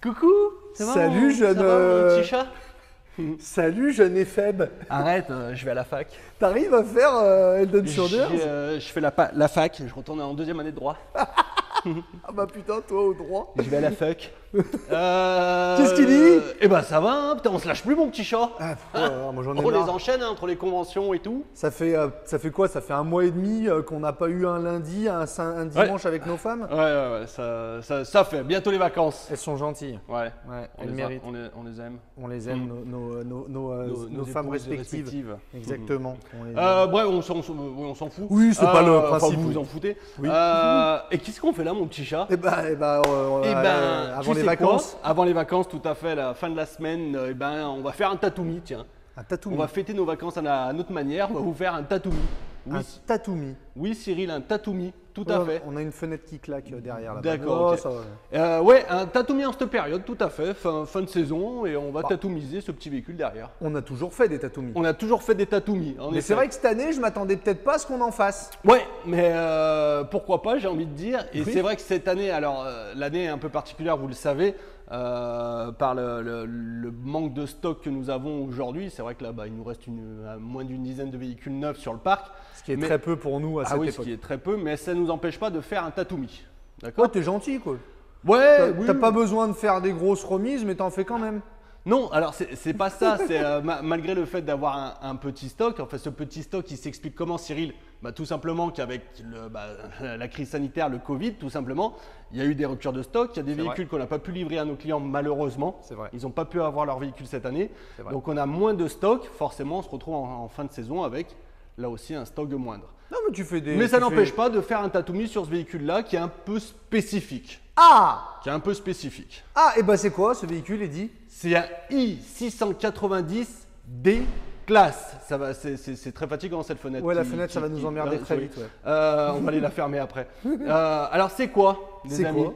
Coucou. Salut jeune. Ça va, mon petit chat? Salut jeune éphèbe. Arrête, je vais à la fac. T'arrives à faire Eldon Saunders? Je fais la fac, je retourne en deuxième année de droit. Ah bah putain, toi au droit. Je vais à la fac. Qu'est-ce qu'il dit? Eh ben ça va, hein, putain, on se lâche plus mon petit chat. Moi j'en ai On les marre. enchaîne hein, entre les conventions et tout. Ça fait quoi? Ça fait un mois et demi qu'on n'a pas eu un lundi, un dimanche avec nos femmes? Ouais, ça fait. Bientôt les vacances. Elles sont gentilles. Ouais, Elles méritent. on les aime. On les aime, nos femmes épouses respectives. Exactement. Bref, on s'en fout. Oui, c'est pas le principe. Enfin, vous vous en foutez. Oui. Et qu'est-ce qu'on fait là, mon petit chat? Avant les vacances. Avant les vacances, tout à fait, la fin de la semaine, on va faire un tatoumi, tiens. Un tatoumi. On va fêter nos vacances à notre manière, on va vous faire un tatoumi. Oui, Un tatoumi. oui Cyril, un tatoumi, tout à fait. On a une fenêtre qui claque derrière là. D'accord, ok. Ça va. Ouais, un tatoumi en cette période, tout à fait, fin de saison, et on va tatoumiser ce petit véhicule derrière. On a toujours fait des tatoumis. On a toujours fait des tatoumis, en Mais effet. c'est vrai que cette année, je m'attendais peut-être pas à ce qu'on en fasse. Ouais, mais pourquoi pas, j'ai envie de dire. Et Oui. c'est vrai que cette année, alors l'année est un peu particulière, vous le savez, par le manque de stock que nous avons aujourd'hui. C'est vrai que là, il nous reste moins d'une dizaine de véhicules neufs sur le parc. Ce qui est très peu pour nous à cette ce époque. qui est très peu, mais ça ne nous empêche pas de faire un tatoumi. D'accord? Ouais, t'es gentil quoi. Ouais, T'as pas besoin de faire des grosses remises, mais t'en fais quand même. Non, alors c'est pas ça, c'est malgré le fait d'avoir un petit stock, en fait ce petit stock il s'explique comment Cyril? Tout simplement qu'avec la crise sanitaire, le Covid, tout simplement, il y a eu des ruptures de stock, il y a des véhicules qu'on n'a pas pu livrer à nos clients malheureusement, C'est vrai. ils n'ont pas pu avoir leur véhicule cette année, C'est vrai. donc on a moins de stock, forcément on se retrouve en fin de saison avec là aussi un stock moindre. Non, mais tu fais des. Mais ça tu n'empêche fais- pas de faire un tatoumi sur ce véhicule-là qui est un peu spécifique. Ah Qui est un peu spécifique. et bah c'est quoi ce véhicule, Eddy? C'est un i690D classe. Ça va, c'est très fatigant cette fenêtre. Ouais, la fenêtre, ça va nous emmerder très vite, ouais. On va aller la fermer après. Alors c'est quoi, les C'est amis? quoi?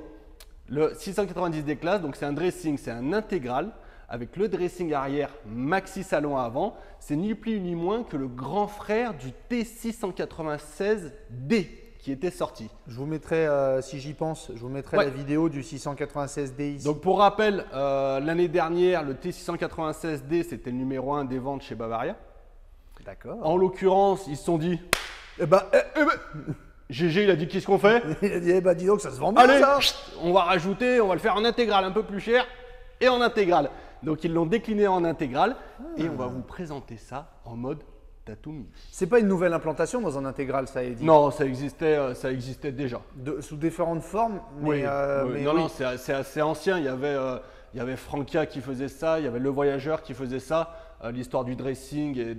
Le 690D classe, donc c'est un dressing, c'est un intégral avec le dressing arrière maxi salon avant. C'est ni plus ni moins que le grand frère du T696D qui était sorti. Je vous mettrai, si j'y pense, je vous mettrai Ouais. la vidéo du 696D ici. Donc pour rappel, l'année dernière, le T696D c'était le numéro 1 des ventes chez Bavaria. D'accord. En l'occurrence, ils se sont dit, GG il a dit qu'est-ce qu'on fait? Il a dit, dis donc, ça se vend bien Allez, ça. on va rajouter, on va le faire en intégrale un peu plus cher et en intégrale. Donc ils l'ont décliné en intégrale et on va vous présenter ça en mode tatoumi. C'est pas une nouvelle implantation dans un intégral, ça, Eddy. Non, ça existait déjà. Sous différentes formes, mais, Oui, mais non, oui. non, c'est assez ancien. Il y avait Frankia qui faisait ça, il y avait Le Voyageur qui faisait ça. L'histoire du dressing et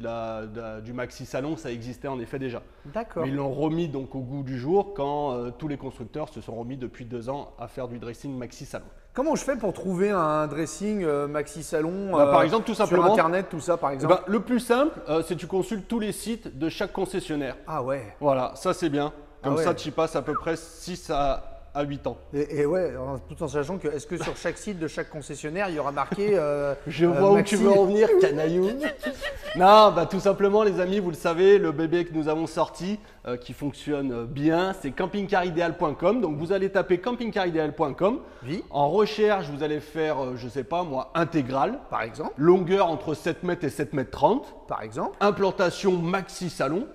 du maxi salon, ça existait en effet déjà. D'accord. Mais ils l'ont remis donc au goût du jour quand tous les constructeurs se sont remis depuis 2 ans à faire du dressing maxi salon. Comment je fais pour trouver un dressing maxi salon Par exemple, tout simplement, sur internet, tout ça, par Eh exemple? ben, le plus simple, c'est que tu consultes tous les sites de chaque concessionnaire. Ah ouais. Voilà, ça c'est bien. Comme ouais. ça, tu y passes à peu près 6 à 8 ans. Et ouais, tout en sachant que est-ce que sur chaque site de chaque concessionnaire, il y aura marqué Je vois où maxi. tu veux en venir, canaillou. Non, tout simplement, les amis, vous le savez, le bébé que nous avons sorti, qui fonctionne bien, c'est campingcarideal.com. Donc, vous allez taper campingcarideal.com. Oui. En recherche, vous allez faire, je sais pas moi, intégrale. Par exemple, Longueur entre 7 mètres et 7 mètres 30. par exemple. Implantation maxi salon.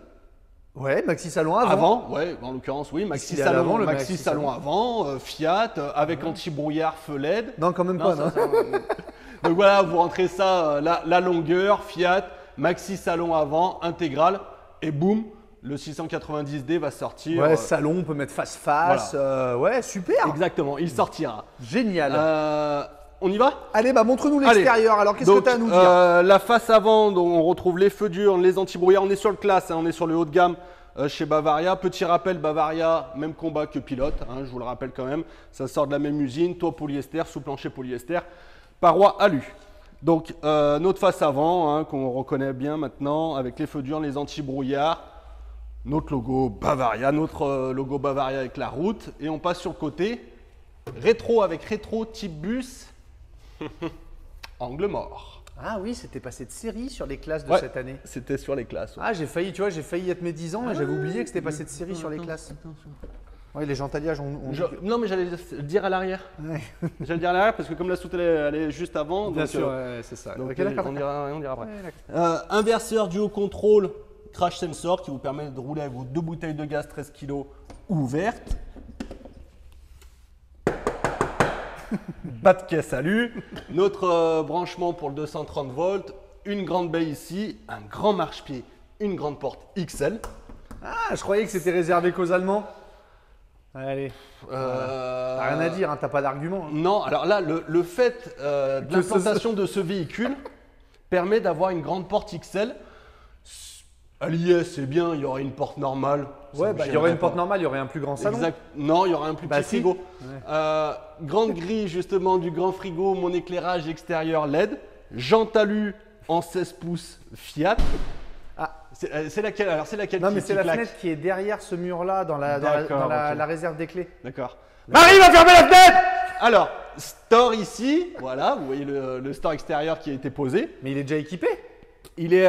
Ouais, maxi salon avant. Avant, ouais, en l'occurrence, oui, maxi qu'il est à l'avant, salon, le maxi maxi salon salon avant, Fiat, avec anti-brouillard, feu LED. Non, quand même pas, non. Donc voilà, vous rentrez ça, la longueur, Fiat, maxi salon avant, intégrale, et boum, le 690D va sortir. Ouais, salon, on peut mettre face-face. Ouais, super. Exactement, il sortira. Génial. On y va? Allez, montre-nous Allez. l'extérieur. Alors, qu'est-ce que Donc, tu as à nous dire? la face avant, donc, on retrouve les feux durs, les anti-brouillards. On est sur le classe, on est sur le haut de gamme chez Bavaria. Petit rappel, Bavaria, même combat que Pilote, je vous le rappelle quand même. Ça sort de la même usine, toit polyester, sous-plancher polyester, paroi alu. Donc, notre face avant, qu'on reconnaît bien maintenant, avec les feux durs, les anti-brouillards. Notre logo Bavaria, avec la route. Et on passe sur le côté. Rétro avec rétro type bus. Angle mort. Ah oui, c'était passé de série sur les classes de Ouais. cette année. C'était sur les classes. Ouais. Ah, j'ai failli être mes 10 ans et j'avais oublié que c'était passé de série sur les classes. Oui, les jantes alliages, Non, mais j'allais le dire à l'arrière. Ouais. J'allais le dire à l'arrière parce que comme la soute elle est juste avant. Bien donc, sûr, ouais, c'est ça. donc, Ok, d'accord. on dira après. Ouais, d'accord. Inverseur duo contrôle crash sensor qui vous permet de rouler avec vos 2 bouteilles de gaz 13 kg ouvertes. Bas de caisse salut. Notre branchement pour le 230 volts, une grande baie ici, un grand marchepied, une grande porte XL. Ah, je croyais que c'était réservé qu'aux Allemands. Allez. T'as rien à dire, hein, t'as pas d'argument. Hein. Non, alors là, le fait de l'implantation de ce véhicule permet d'avoir une grande porte XL. À l'IS, c'est bien, il y aurait une porte normale. Ouais, bah, il y aurait une porte normale, il y aurait un plus grand salon. Exact. Non, il y aurait un plus petit si. frigo. Ouais. Grande grille justement du grand frigo, mon éclairage extérieur LED. Jean Talus en 16 pouces Fiat. Ah. C'est laquelle? Alors c'est laquelle? Non, mais c'est la claque fenêtre qui est derrière ce mur-là, dans la D'accord, ok. la réserve des clés. D'accord. Marie va fermer la fenêtre. Alors, store ici, voilà, vous voyez le store extérieur qui a été posé. Mais il est déjà équipé? Il est,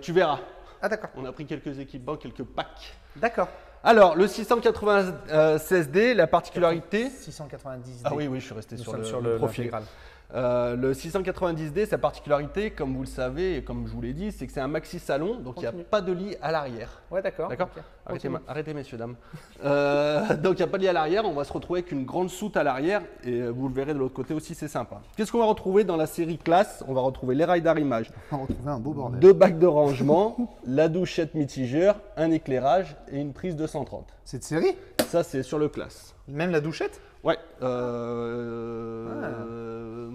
tu verras. Ah, d'accord. On a pris quelques équipements, quelques packs. D'accord. Alors, le 696D, la particularité… 690. Ah oui, je suis resté Nous sur sommes le sur profil. l'intégral. Le 690D, sa particularité, comme vous le savez et comme je vous l'ai dit, c'est que c'est un maxi salon, donc il n'y a Continue. pas de lit à l'arrière. Ouais, d'accord. D'accord. Ok. Arrêtez, messieurs, dames. Donc il n'y a pas de lit à l'arrière, on va se retrouver avec une grande soute à l'arrière et vous le verrez de l'autre côté aussi, c'est sympa. Qu'est-ce qu'on va retrouver dans la série classe? On va retrouver les rails d'arrimage, On va retrouver un beau bordel. 2 bacs de rangement, la douchette mitigeur, un éclairage et une prise 230. C'est de série? Ça, c'est sur le classe. Même la douchette? Ouais.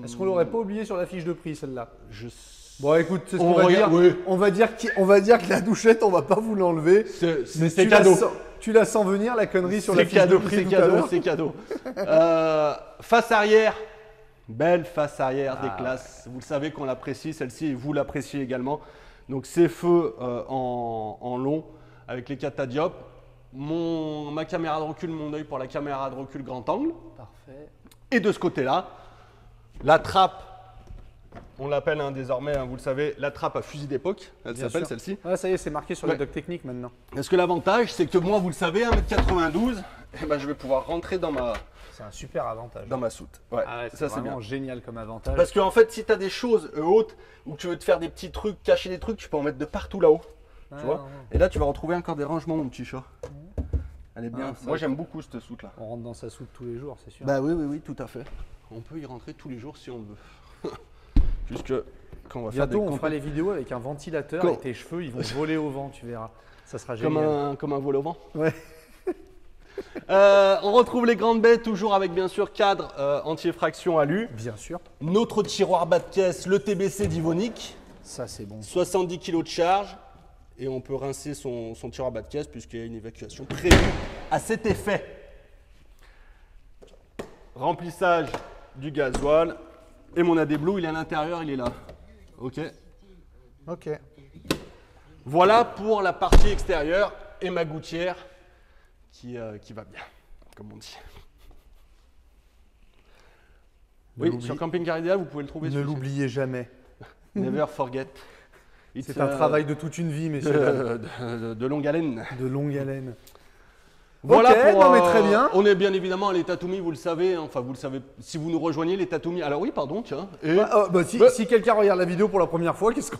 Est-ce qu'on l'aurait pas oublié sur la fiche de prix, celle-là? Bon, écoute, c'est ce On qu'on va dire. regarde, oui. On va dire que la douchette, on va pas vous l'enlever. Mais C'est tu cadeau. Tu la sens venir, la connerie sur la C'est fiche de cadeau, prix c'est tout à cadeau, l'heure. c'est cadeau. Face arrière, belle face arrière des classes. Vous le savez qu'on l'apprécie, celle-ci, et vous l'appréciez également. Donc ces feux en long avec les catadiopes. Ma caméra de recul, mon œil pour la caméra de recul grand angle. Parfait. Et de ce côté-là, la trappe, on l'appelle désormais, vous le savez, la trappe à fusil d'époque. Elle Bien s'appelle sûr. celle-ci. Ouais, ça y est, c'est marqué sur Ouais. la doc technique maintenant. Parce que l'avantage, c'est que moi, vous le savez, 1m92, eh ben, je vais pouvoir rentrer dans ma super avantage. soute. Ouais, Ah ouais, ça c'est bien. vraiment génial comme avantage. Parce qu'en fait, si tu as des choses hautes ou que tu veux te faire des petits trucs, cacher des trucs, tu peux en mettre de partout là-haut. Tu vois. Et là, tu vas retrouver encore des rangements, mon petit chat. Elle est bien. c'est Moi, vrai j'aime beaucoup cette soute-là. On rentre dans sa soute tous les jours, c'est sûr. Bah oui, tout à fait. On peut y rentrer tous les jours si on le veut. Puisque quand on va faire des Bientôt, on fera les vidéos avec un ventilateur Quand- et tes cheveux, ils vont voler au vent, tu verras. Ça sera génial. comme un vol au vent. Ouais. On retrouve les grandes baies, toujours avec bien sûr cadre anti-effraction alu. Bien sûr. Notre tiroir bas de caisse, le TBC d'Ivonic. Ça, c'est bon. 70 kg de charge. Et on peut rincer son tiroir bas de caisse puisqu'il y a une évacuation prévue à cet effet. Remplissage du gasoil. Et mon AD Blue, il est à l'intérieur, il est là. Ok. Ok. Voilà pour la partie extérieure et ma gouttière qui va bien, comme on dit. Oui, l'oublie- sur Camping Car Idéal, vous pouvez le trouver. Ne celui-ci. l'oubliez jamais. Never forget. C'est un travail de toute une vie, messieurs. dames. de longue haleine. De longue haleine. Voilà Ok, pour, non, mais très bien. On est bien évidemment à les Tatoomi, vous le savez. Enfin, vous le savez. Si vous nous rejoignez, les Tatoomi. Alors oui, pardon, tiens. Et Si quelqu'un regarde la vidéo pour la première fois, qu'est-ce qu'on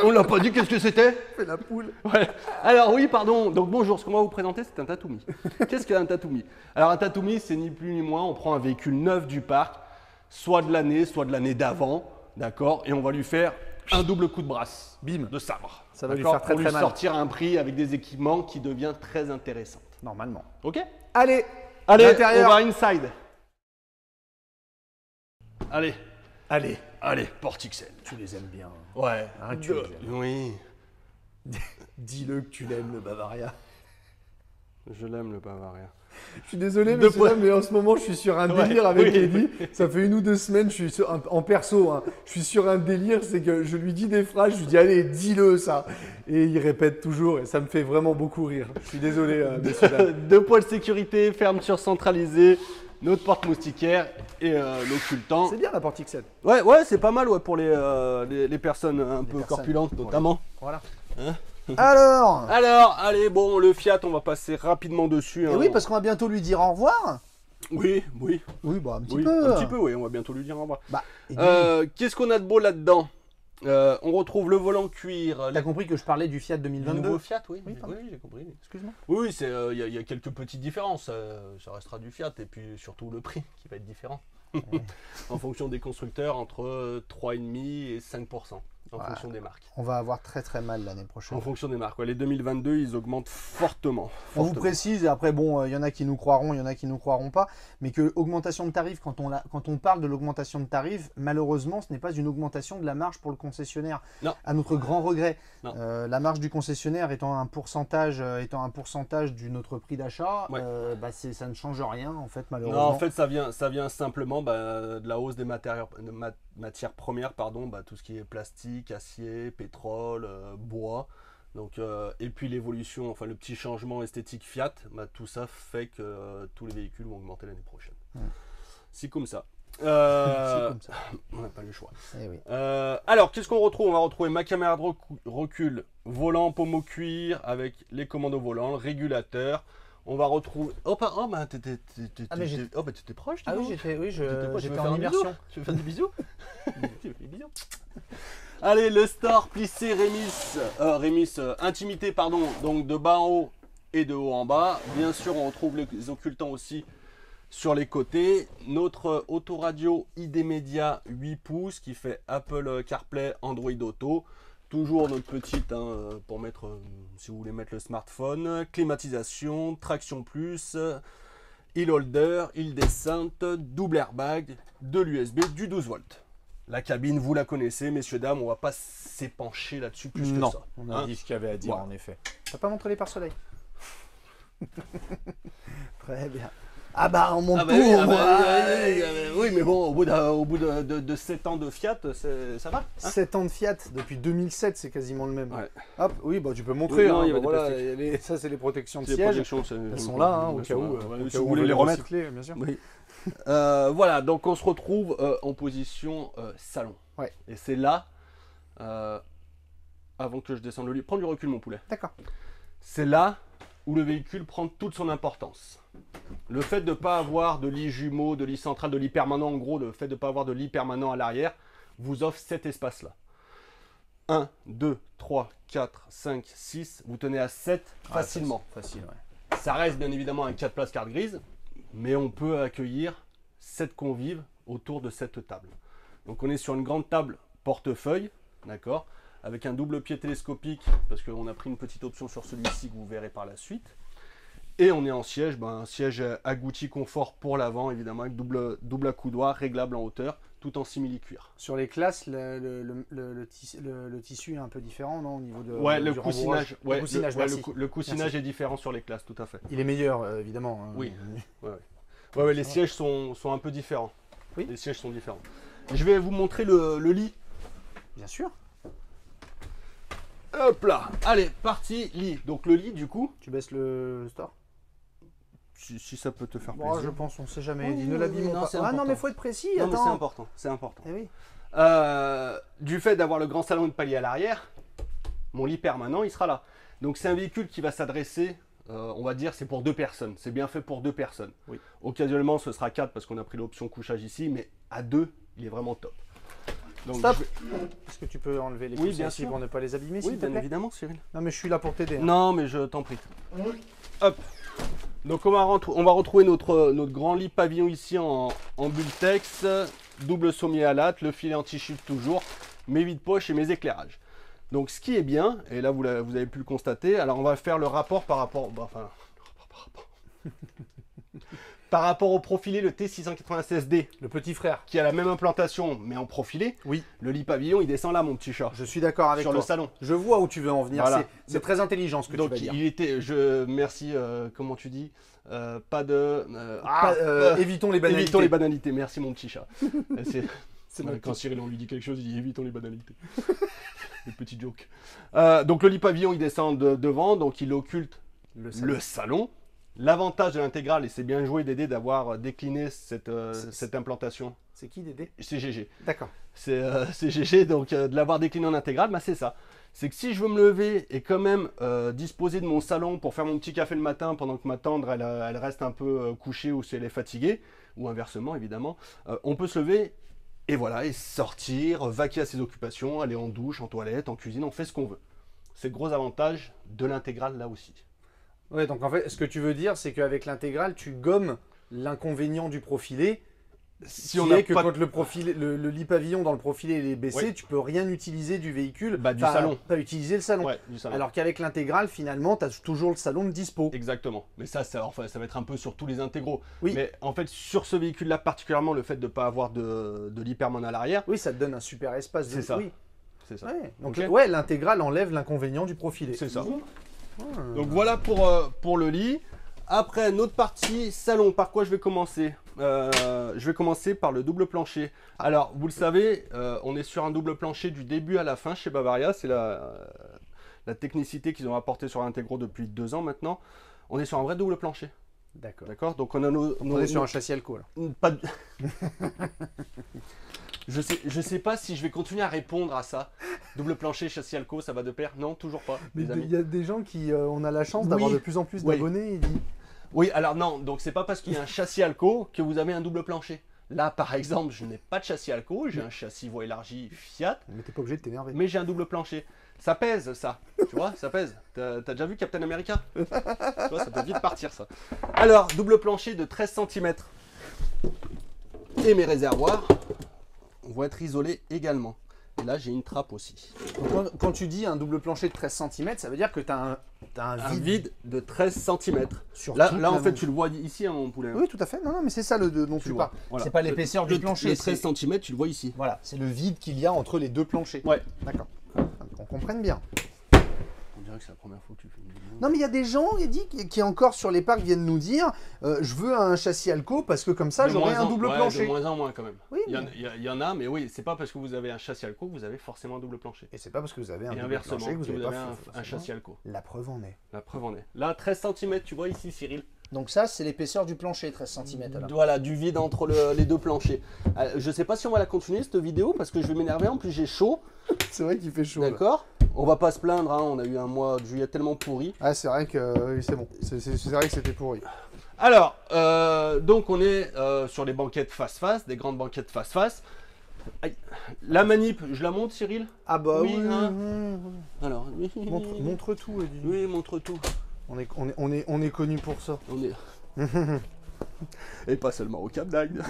on l'a pas dit. Qu'est-ce que c'était? fait la poule? Ouais. Alors oui, pardon. Donc bonjour. Ce qu'on va vous présenter, c'est un Tatoomi. Qu'est-ce qu'un Tatoomi? Alors un Tatoomi, c'est ni plus ni moins. On prend un véhicule neuf du parc, soit de l'année d'avant, d'accord, et on va lui faire un double coup de brasse, Bim. de sabre. Ça va lui D'accord, faire très, pour très lui mal. sortir un prix avec des équipements qui devient très intéressant. Normalement. Ok? Allez, Allez, l'intérieur. on va inside. Allez, Allez, porte XL. tu les aimes bien. Ouais. Ah, tu les aimes. Oui, Dis-le que tu l'aimes, le Bavaria. je l'aime le Bavaria. Je suis désolé, Deux messieurs, points. dames, mais en ce moment, je suis sur un Ouais, délire avec oui. Eddy. Ça fait 1 ou 2 semaines, je suis en perso. Hein. Je suis sur un délire, c'est que je lui dis des phrases, je lui dis allez, dis-le ça. Et il répète toujours, et ça me fait vraiment beaucoup rire. Je suis désolé, messieurs, dames. 2 poids de sécurité, fermeture centralisée, notre porte moustiquaire et l'occultant. C'est bien la porte XL. Ouais, c'est pas mal ouais, pour les personnes un peu personnes, corpulentes pour les- notamment. Voilà. Hein, Alors Alors, allez, bon, le Fiat, on va passer rapidement dessus. Et hein. oui, parce qu'on va bientôt lui dire au revoir. Oui, Oui, bah un petit oui, peu. un petit peu, oui, on va bientôt lui dire au revoir. Bah, et dis, Qu'est-ce qu'on a de beau là-dedans? On retrouve le volant cuir. t'as compris que je parlais du Fiat Du 2022? nouveau Fiat, oui. Oui, pardon. Oui, j'ai compris. Excuse-moi. Oui, il y a quelques petites différences. Ça restera du Fiat et puis surtout le prix qui va être différent. En fonction des constructeurs, entre 3,5 et 5%. En fonction des marques. On va avoir très très mal l'année prochaine. En fonction des marques. Ouais, les 2022, ils augmentent fortement. On vous précise, et après, bon, il y en a qui nous croiront, il y en a qui nous croiront pas, mais que augmentation de tarifs, quand on parle de l'augmentation de tarifs, malheureusement, ce n'est pas une augmentation de la marge pour le concessionnaire. Non. À notre grand regret. Non. La marge du concessionnaire étant un pourcentage de notre prix d'achat, Ouais. ça ne change rien, en fait, Non, malheureusement. en fait, ça vient simplement de la hausse des matières premières, pardon, tout ce qui est plastique, acier, pétrole, bois. Donc, et puis l'évolution, enfin le petit changement esthétique Fiat, tout ça fait que tous les véhicules vont augmenter l'année prochaine. Ouais. C'est comme ça. C'est comme ça. On n'a pas le choix. Eh oui. Alors, qu'est-ce qu'on retrouve? On va retrouver ma caméra de recul, volant pommeau cuir avec les commandes au volant, le régulateur. On va retrouver. T'étais proche. Ah oui, T'étais j'étais proche. en immersion. Tu veux faire des bisous? Tu veux faire des bisous? Allez, le store plissé Rémis, intimité, pardon, donc de bas en haut et de haut en bas. Bien sûr, on retrouve les occultants aussi sur les côtés. Notre autoradio ID Media 8 pouces qui fait Apple CarPlay, Android Auto. Toujours notre petite, pour mettre, si vous voulez mettre le smartphone. Climatisation, traction plus, hill holder, hill descente, double airbag, de l'USB, du 12 volts. La cabine, vous la connaissez, messieurs, dames, on va pas s'épancher là-dessus plus Non, que ça. on a dit ce qu'il y avait à dire, Voilà. en effet. T'as pas montré les pare-soleils? Très bien. Ah bah, on monte tout, oui, mais bon, au bout de 7 ans de Fiat, ça va. 7 ans de Fiat, depuis 2007, c'est quasiment le même. Ouais. Hop, oui, bah tu peux montrer. Oui, non, il y avait des voilà, plastiques. ça, c'est les protections de Les siège. projections, Elles sont là, au cas où. Si vous voulez les remettre. recycler, bien sûr. Oui. Voilà, donc on se retrouve en position salon. Ouais. Et c'est là, avant que je descende le lit, prends du recul mon poulet. D'accord. C'est là où le véhicule prend toute son importance. Le fait de ne pas avoir de lit jumeau, de lit central, de lit permanent, en gros, le fait de ne pas avoir de lit permanent à l'arrière, vous offre cet espace-là. 1, 2, 3, 4, 5, 6, vous tenez à 7 facilement. Facile, ouais. Ça reste bien évidemment un 4 places carte grise, mais on peut accueillir 7 convives autour de cette table. Donc on est sur une grande table portefeuille, d'accord, avec un double pied télescopique, parce qu'on a pris une petite option sur celui-ci que vous verrez par la suite. Et on est en siège, un siège agouti confort pour l'avant, évidemment, avec double accoudoir, réglable en hauteur, tout en simili-cuir. Sur les classes, le tissu est un peu différent, non, au niveau de Ouais, le du coussinage, rembourrage. Merci. le coussinage Merci. est différent sur les classes, tout à fait. Il est meilleur, évidemment. hein. Oui. Ouais, les sièges sont un peu différents. Oui. Les sièges sont différents. Je vais vous montrer le lit. Bien sûr. Hop là, allez, parti, lit. Donc le lit, du coup, Tu baisses le store? si ça peut te faire Bon, plaisir. je pense, on sait jamais. Oui, Dis, ne oui, l'abîmons non, pas. c'est Ah non, important. mais faut être précis. Non, mais attends. c'est important, c'est important. Eh oui. Du fait d'avoir le grand salon de palier à l'arrière, mon lit permanent, il sera là. Donc c'est un véhicule qui va s'adresser, on va dire, c'est pour 2 personnes. C'est bien fait pour 2 personnes. Oui. Occasionnellement, ce sera 4 parce qu'on a pris l'option couchage ici, mais à 2, il est vraiment top. Donc, Stop. je vais- Est-ce que tu peux enlever les Oui, coussins bien ici sûr. pour ne pas les abîmer, Oui, s'il te bien plaît? évidemment, Cyril. Non, mais je suis là pour t'aider. hein. Non, mais je t'en prie. Hop. Donc on va retrouver notre grand lit pavillon ici en Bultex, double sommier à latte, le filet anti-chute toujours, mes vides-poches et mes éclairages. Donc ce qui est bien, et là vous avez pu le constater, alors on va faire le rapport par rapport, par rapport au profilé, le T696D, Le petit frère. qui a la même implantation mais en profilé. Oui. Le lit pavillon il descend là mon petit chat, Je suis d'accord avec sur toi. le salon. Je vois où tu veux en venir. Voilà. C'est très intelligent ce que Donc tu vas dire. il était, merci, comment tu dis, pas de... Évitons les banalités. évitons les banalités, merci mon petit chat. C'est Ouais, notre quand petit- Cyril on lui dit quelque chose, il dit évitons les banalités. Les petits jokes. Donc le lit pavillon il descend devant, donc il occulte le salon. L'avantage de l'intégrale, et c'est bien joué Dédé d'avoir décliné cette implantation, C'est qui Dédé? c'est GG. D'accord. C'est GG, donc de l'avoir décliné en intégrale, bah, c'est ça. c'est que si je veux me lever et quand même disposer de mon salon pour faire mon petit café le matin pendant que ma tendre elle reste un peu couchée ou si elle est fatiguée, ou inversement évidemment, on peut se lever et voilà, et sortir, vaquer à ses occupations, aller en douche, en toilette, en cuisine, on fait ce qu'on veut. C'est le gros avantage de l'intégrale là aussi. Ouais, donc en fait, ce que tu veux dire, c'est qu'avec l'intégrale, tu gommes l'inconvénient du profilé. Si Qui on a est que pas quand le lit pavillon dans le profilé il est baissé, Oui. tu peux rien utiliser du véhicule. Du Enfin, salon. pas utiliser le salon. Ouais, du salon. Alors qu'avec l'intégrale, finalement, tu as toujours le salon de dispo. Exactement. Mais ça va être un peu sur tous les intégraux. Oui. Mais en fait, sur ce véhicule-là, particulièrement, le fait de ne pas avoir de lit permanent à l'arrière, Oui, ça te donne un super espace. C'est ça. Oui. c'est ça. Ouais. Donc Ok. ouais, l'intégrale enlève l'inconvénient du profilé. C'est ça. Ah. Donc voilà pour le lit. Après, notre partie salon, par quoi je vais commencer Je vais commencer par le double plancher. Alors, vous le savez, on est sur un double plancher du début à la fin chez Bavaria. C'est la technicité qu'ils ont apportée sur l'Integro depuis 2 ans maintenant. On est sur un vrai double plancher. D'accord. D'accord. Donc on a On est sur un châssis Alco là. Pas de- je sais pas si je vais continuer à répondre à ça. Double plancher, châssis Alco, ça va de pair? Non, toujours pas, Mais les amis. il y a des gens qui, on a la chance d'avoir Oui. de plus en plus Oui. d'abonnés. Ils disent, Oui, alors non, donc c'est pas parce qu'il y a un châssis Alco que vous avez un double plancher. Là, par exemple, je n'ai pas de châssis Alco, j'ai un châssis voie élargie Fiat, mais t'es pas obligé de t'énerver. mais j'ai un double plancher. Ça pèse, ça. Tu vois, ça pèse. T'as déjà vu Captain America? Tu vois, ça peut vite partir, ça. Alors, double plancher de 13 cm. Et mes réservoirs vont être isolés également. Et là, j'ai une trappe aussi. Donc, quand tu dis un double plancher de 13 cm, ça veut dire que tu as un Un vide. vide de 13 cm. Sur Là, toute là en la fait, longueur. tu le vois ici, hein, mon poulet. Oui, tout à fait. Non, non, mais c'est ça le dont tu le vois. parles. Voilà. C'est pas l'épaisseur du plancher. Le c'est- 13 cm, tu le vois ici. Voilà, c'est le vide qu'il y a entre les deux planchers. Ouais. D'accord. On comprenne bien. On dirait que c'est la première fois que tu fais une vidéo. Non, mais il y a des gens, il dit, qui encore sur les parcs viennent nous dire je veux un châssis Alco parce que comme ça De j'aurai moins un en- double ouais, plancher. De moins en moins quand même. Oui, Il y en a, mais oui, c'est pas parce que vous avez un châssis Alco que vous avez forcément un double plancher. Et c'est pas parce que vous avez un Et double inversement, plancher que si vous vous avez avez pas un forcément. châssis Alco. La preuve en est. La preuve en est. Là, 13 cm, tu vois ici, Cyril. Donc ça, c'est l'épaisseur du plancher, 13 cm. Alors. Voilà, du vide entre les deux planchers. Je sais pas si on va la continuer cette vidéo parce que je vais m'énerver. En plus, j'ai chaud. C'est vrai qu'il fait chaud. là. D'accord. On va pas se plaindre. Hein, on a eu un mois de juillet tellement pourri. Ah, c'est vrai que oui, c'est bon. C'est vrai que c'était pourri. Alors, donc on est sur les banquettes face-face, des grandes banquettes face-face. Aïe. La manip, je la montre, Cyril? Ah bah Oui, oui. hein. oui. Alors, Montre tout, Eddie. oui, montre tout. On est connu pour ça. On est. Et pas seulement au Cap d'Agde.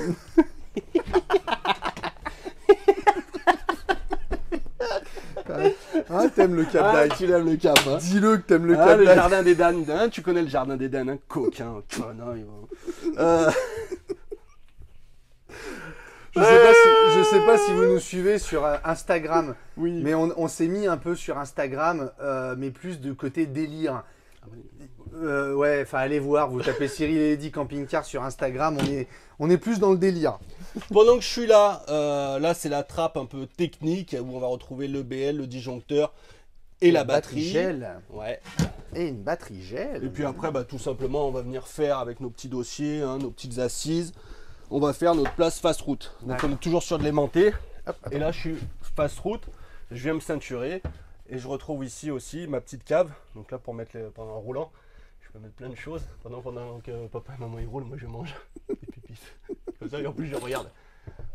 Ah, t'aimes le Cap Ah, d'Agde. tu l'aimes le Cap, hein? Dis-le que t'aimes le Ah, Cap le d'Agde. jardin des Danes, hein, tu connais le jardin des Danes, hein, coquin, connard. Je sais pas si vous nous suivez sur Instagram, Oui. mais on s'est mis un peu sur Instagram, mais plus de côté délire. Ouais, enfin allez voir, vous tapez Cyril et Eddy camping-car sur Instagram, on est plus dans le délire. Pendant que je suis là, là c'est la trappe un peu technique où on va retrouver l'EBL, le disjoncteur et la batterie. gel. Ouais. Et une batterie gel. Et puis après, bah, tout simplement, on va venir faire avec nos petits dossiers, hein, nos petites assises. On va faire notre place face route. Donc D'accord. on est toujours sur de l'aimanté. Hop, Et là, je suis face route. Je viens me ceinturer. Et je retrouve ici aussi ma petite cave. Donc là, pour mettre pendant un roulant, je peux mettre plein de choses. Pendant que papa et maman ils roulent, moi je mange des pépites. Comme ça, et en plus, je regarde.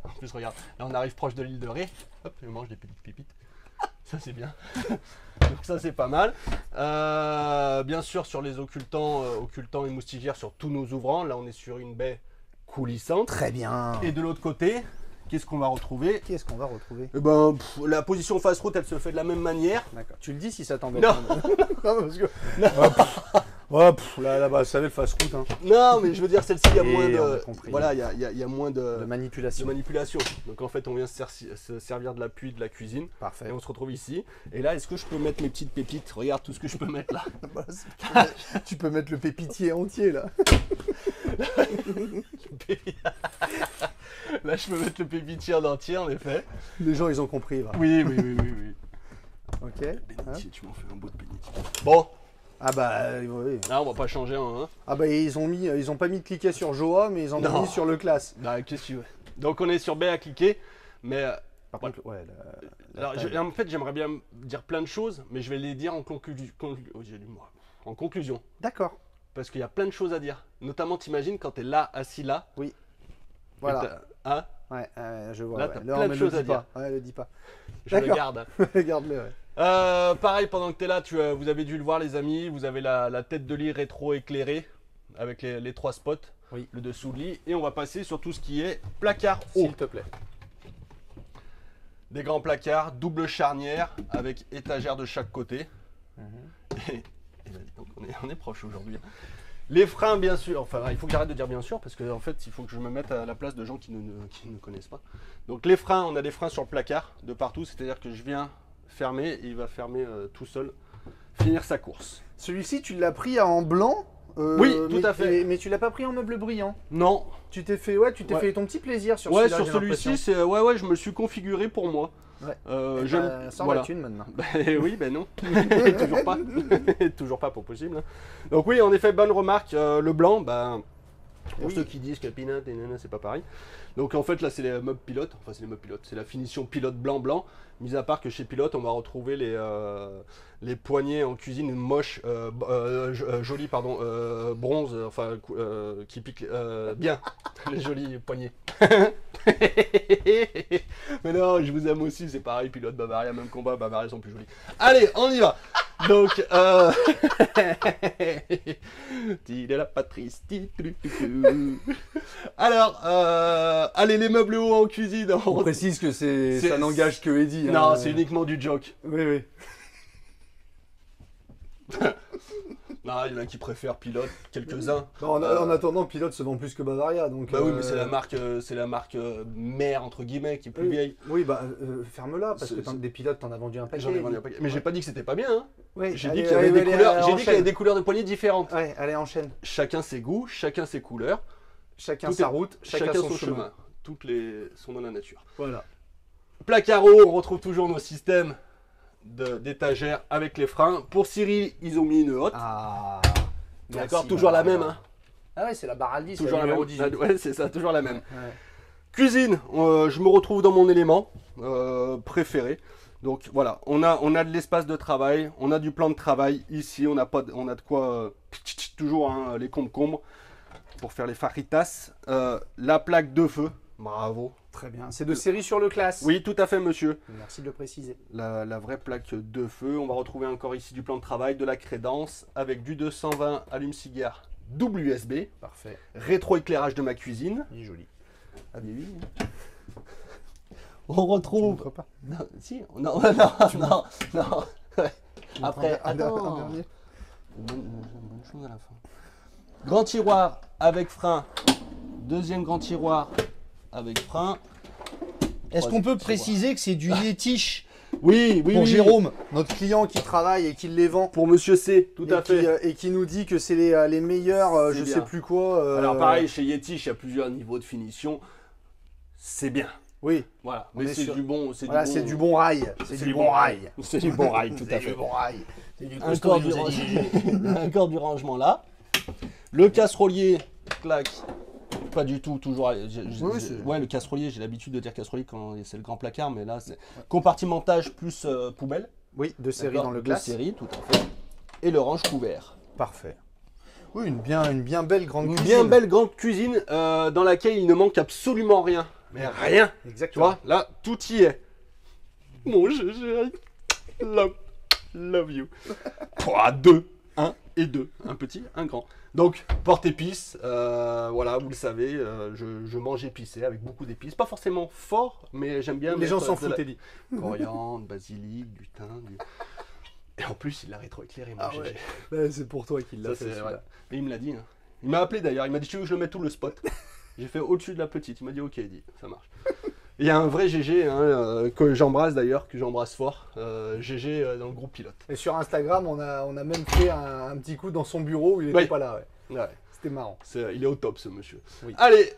En plus, regarde. Là, on arrive proche de l'île de Ré. Hop, je mange des petites pépites. Ça, c'est bien. Donc ça, c'est pas mal. Bien sûr, sur les occultants et moustiquaires, sur tous nos ouvrants. Là, on est sur une baie coulissante. Très bien. Et de l'autre côté, qu'est-ce qu'on va retrouver? Qu'est-ce qu'on va retrouver? Eh ben, la position face route, elle se fait de la même manière. D'accord. Tu le dis si ça t'embête. Non. Non, parce que... là, ça va le fast-route. Hein. Non, mais je veux dire, celle-ci, il y a Et moins on a de. compris. Voilà, il y a moins De de manipulation. manipulation. Donc en fait, on vient se servir de l'appui de la cuisine. Parfait. Et on se retrouve ici. Et là, est-ce que je peux mettre mes petites pépites? Regarde tout ce que je peux mettre là. Tu peux mettre le pépitier entier là. Là, je peux mettre le pépitier en entier, en effet. Les gens, ils ont compris. Va. Oui, oui, oui, oui, oui. Ok. Bénitier, tu m'en fais un beau de bénitier. Bon, Ah bah oui. là, on va pas changer un. Hein. Ah bah ils ont pas mis de cliquet sur Joa, mais ils en ont Non. mis sur le classe. Bah, qu'est-ce que tu veux? Donc, on est sur B à cliquer. Mais Par Voilà. contre, ouais. Alors, en fait, j'aimerais bien dire plein de choses, mais je vais les dire en en conclusion. D'accord. Parce qu'il y a plein de choses à dire. Notamment, t'imagines quand t'es là, assis là. Oui. et Voilà. Hein, Ouais, je vois. Là, ouais. t'as Non, plein de mais choses le à dis pas. dire. Ouais, le dis pas. je le D'accord. garde. Regarde-le, ouais. Pareil, pendant que t'es là, vous avez dû le voir, les amis. Vous avez la tête de lit rétro éclairée avec les 3 spots. Oui. Le dessous de lit. Et on va passer sur tout ce qui est placard haut. S'il te plaît. Des grands placards, double charnière avec étagère de chaque côté. Et donc on est proche aujourd'hui. Les freins, bien sûr. Enfin, il faut que j'arrête de dire bien sûr parce qu'en fait, il faut que je me mette à la place de gens qui ne connaissent pas. Donc les freins, on a des freins sur le placard de partout. C'est-à-dire que je viens fermer et il va fermer tout seul, finir sa course. Celui-ci, tu l'as pris en blanc. Oui, tout à fait. Mais tu l'as pas pris en meuble brillant. Non. Tu t'es fait, ton petit plaisir sur Ouais, celui-là. sur j'ai celui-ci, l'impression. ouais, je me suis configuré pour moi. Ouais. J'aime. Sans Voilà. la thune maintenant. Oui, ben non. Toujours pas. Toujours pas pour possible. hein. Donc oui, en effet, bonne remarque. Le blanc, pour Oui. ceux qui disent que Peanut et Nana, c'est pas pareil. Donc en fait, là, c'est les meubles pilotes. Enfin, c'est les meubles pilotes. C'est la finition pilote blanc-blanc. Mis à part que chez Pilote, on va retrouver les poignées en cuisine moches, jolies, pardon, bronze, enfin, qui piquent bien. Les jolies poignées. Mais non, je vous aime aussi, c'est pareil, Pilote, Bavaria, même combat, Bavaria sont plus jolis. Allez, on y va. Donc, Tide la Patrice. Alors, allez, les meubles hauts en cuisine. On précise que ça n'engage que Eddie. Non, hein. c'est uniquement du joke. Oui, oui. Non, il y en a qui préfèrent Pilote, quelques-uns. Bon, en attendant, Pilote se vend plus que Bavaria. Donc, Bah oui, mais c'est la marque mère, entre guillemets, qui est plus vieille. Oui, ferme-la, parce que C'est- des Pilotes, t'en as vendu un paquet. J'en ai vendu un paquet. Mais j'ai pas dit que c'était pas bien. Hein. Oui, J'ai allez, dit qu'il y avait allez, des allez, couleurs. allez, J'ai dit qu'il y avait enchaîne. des couleurs de poignées différentes. Ouais, allez, enchaîne. Chacun ses goûts, chacun ses couleurs, Chacun Tout sa est- route, chacun son chemin. Toutes sont dans la nature. Voilà. Placard haut, on retrouve toujours nos systèmes d'étagères avec les freins. Pour Cyril, ils ont mis une haute. Ah. D'accord, merci, toujours la Bavaria. même. Hein. Ah ouais, c'est la barre à 10, Toujours la la même. numéro 18. Ouais, c'est ça, toujours la même. Ouais. Cuisine, je me retrouve dans mon élément préféré. Donc voilà, on a de l'espace de travail, on a du plan de travail. Ici, on a de quoi toujours hein, les concombres pour faire les fajitas. La plaque de feu, bravo. Très bien. C'est de série sur le classe. Oui, tout à fait, monsieur. Merci de le préciser. La vraie plaque de feu. On va retrouver encore ici du plan de travail, de la crédence avec du 220 allume-cigare double USB. Parfait. Rétro-éclairage de ma cuisine. Il est joli. Ah mais oui. On retrouve. montres pas. Non, si. Non, non. Ouais. Après, Un attends. dernier. Une bonne chose à la fin. Grand tiroir avec frein. Deuxième grand tiroir avec frein. Est-ce qu'on peut Troisième préciser que c'est du Yetish Oui, pour Jérôme, notre client qui travaille et qui les vend Pour Monsieur C, tout à fait. Et qui nous dit que c'est les meilleurs, C'est je bien. sais plus quoi. Alors pareil, chez Yeti, il y a plusieurs niveaux de finition. C'est bien. Oui. Voilà. On Mais est c'est sur- du bon. Voilà, c'est du bon rail. C'est du bon rail. C'est du bon rail, tout à C'est fait. du bon rail. C'est du Un costaud, corps il du, nous a dit. un corps du rangement là. Le casserolier, clac. Pas du tout, toujours. Oui, c'est- Ouais, le casserolier, j'ai l'habitude de dire casserolier quand c'est le grand placard, mais là, c'est compartimentage plus poubelle. Oui, de série D'accord, dans le de glace. série, tout à fait. Et le range couvert. Parfait. Oui, une bien belle grande Une cuisine. bien belle grande cuisine dans laquelle il ne manque absolument rien. Mais rien. Tu Exactement. vois, là, tout y est. Mon chéri, love you. Pouah, deux. Un et deux. Un petit, un grand. Donc, porte-épices, voilà, vous le savez, je mange épicé avec beaucoup d'épices. Pas forcément fort, mais j'aime bien. Les gens mettre s'en de la foutent, Eddie. Coriandre, basilic, du thym. Et en plus, il l'a rétroéclairé, mon Ah GG. ouais. Ouais, c'est pour toi qu'il l'a Ça, fait. c'est celui-là. vrai. Et il me l'a dit. Hein. Il m'a appelé d'ailleurs. Il m'a dit tu veux que je le mette tout le spot. J'ai fait au-dessus de la petite. Il m'a dit ok, Eddie, ça marche. Il y a un vrai GG hein, que j'embrasse d'ailleurs, que j'embrasse fort. GG dans le groupe pilote. Et sur Instagram, on a même fait un petit coup dans son bureau où il était Oui. pas là. Ouais. Ouais, C'était marrant. il est au top ce monsieur. Oui. Allez,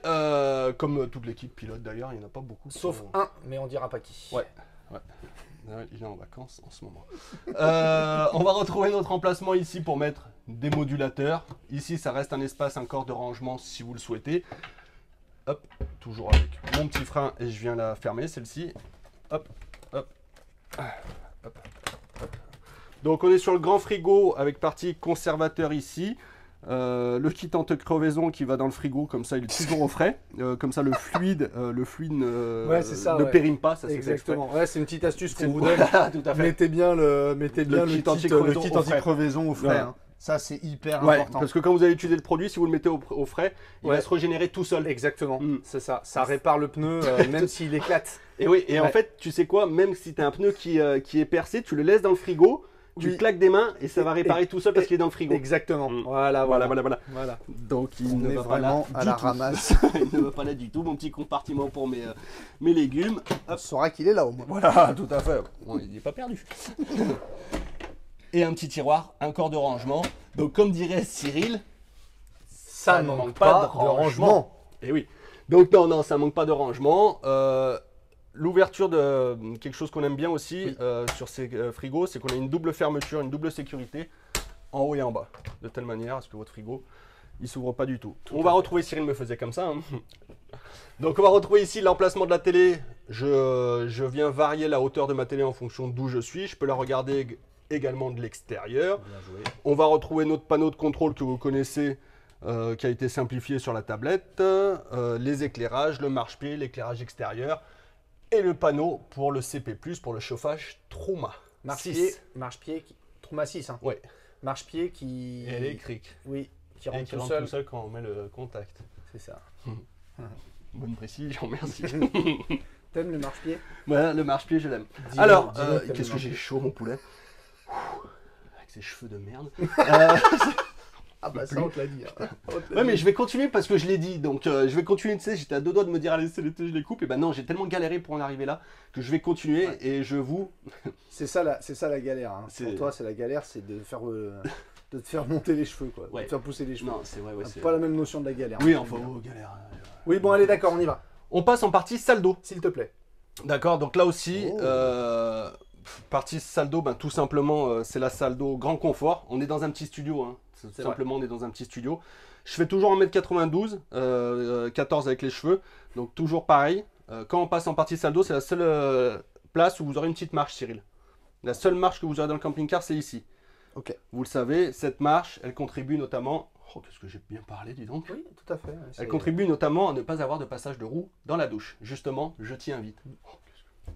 comme toute l'équipe pilote d'ailleurs, il n'y en a pas beaucoup. qui Sauf sont- un, mais on dira pas qui. Ouais. Ouais, il est en vacances en ce moment. On va retrouver notre emplacement ici pour mettre des modulateurs. Ici, ça reste un espace encore de rangement si vous le souhaitez. Hop, toujours avec mon petit frein et je viens la fermer celle-ci. hop, hop, hop, hop. Donc on est sur le grand frigo avec partie conservateur ici. Le kit anti-crevaison qui va dans le frigo, comme ça il est toujours au frais. Comme ça le fluide Ouais, c'est ça, ne ouais. périme pas. Ça, c'est fait exprès. Exactement. Ouais, c'est une petite astuce C'est qu'on vous donne. voilà, tout à fait. Mettez bien le kit kit anti-crevaison au frais. anti-crevaison au frais. Ouais. Hein. Ça, c'est hyper Ouais, important. parce que quand vous allez utiliser le produit, si vous le mettez au frais, il Ouais. va se régénérer tout seul. Exactement, Mm. c'est ça. Ça répare le pneu même s'il éclate. Et oui, et en Ouais. fait, tu sais quoi, même si tu as un pneu qui est percé, tu le laisses dans le frigo, tu Oui. claques des mains et ça va réparer tout seul parce qu'il est dans le frigo. Exactement. Mm. Voilà. Voilà. Donc il On ne est va pas là vraiment à du la tout. ramasse. Il ne va pas là du tout. Mon petit compartiment pour mes légumes. On saura qu'il est là au moins. Voilà, tout à fait. Bon, il n'est pas perdu. Et un petit tiroir, un corps de rangement. Donc comme dirait Cyril, Ça ne manque pas de rangement. Et oui. Donc non, ça manque pas de rangement. L'ouverture de quelque chose qu'on aime bien aussi sur ces frigos, c'est qu'on a une double fermeture, une double sécurité en haut et en bas. De telle manière à ce que votre frigo, il s'ouvre pas du tout. On va retrouver, Cyril me faisait comme ça. Hein. Donc on va retrouver ici l'emplacement de la télé. Je viens varier la hauteur de ma télé en fonction d'où je suis. Je peux la regarder également de l'extérieur. Bien joué. On va retrouver notre panneau de contrôle que vous connaissez, qui a été simplifié sur la tablette, les éclairages, le marche-pied, l'éclairage extérieur et le panneau pour le CP+, pour le chauffage Truma. Marche-pied, Truma 6. Hein. Ouais. Marche-pied qui... Électrique. Oui, qui Et rentre qui tout rentre seul. tout seul quand on met le contact. C'est ça. Bonne précision, merci. T'aimes le marche-pied? Voilà, le marche-pied, je l'aime. Dis-le, Alors, dis-le que t'aimes qu'est-ce le que j'ai marche-pied. chaud, mon poulet. Avec ses cheveux de merde. Ah bah ça, on te l'a dit. Hein. Ouais, mais je vais continuer parce que je l'ai dit. Donc, je vais continuer. Tu sais, j'étais à deux doigts de me dire, allez, c'est l'été, je les coupe. Et ben non, j'ai tellement galéré pour en arriver là que je vais continuer. Ouais. Et je vous. C'est ça la galère. Hein. C'est- Pour toi, c'est la galère, c'est de faire, de te faire monter les cheveux, quoi. Ouais. De te faire pousser les cheveux. Non, c'est vrai, ouais. C'est c'est- pas la même notion de la galère. Oui, hein, enfin, j'aime bien. galère. Oui, bon, allez, d'accord, on y va. On passe en partie salle d'eau. S'il te plaît. D'accord, donc là aussi, Oh. partie salle d'eau, ben, tout simplement, c'est la salle d'eau grand confort. On est dans un petit studio, hein. C'est Simplement, on est dans un petit studio. Je fais toujours 1m92, 14 avec les cheveux, donc toujours pareil. Quand on passe en partie salle d'eau, c'est la seule place où vous aurez une petite marche, Cyril. La seule marche que vous aurez dans le camping-car, c'est ici. Ok. Vous le savez, cette marche, elle contribue notamment... Oh, qu'est-ce que j'ai bien parlé, dis donc. Oui, tout à fait. ouais, Elle c'est- contribue notamment à ne pas avoir de passage de roue dans la douche. Justement, je t'y invite.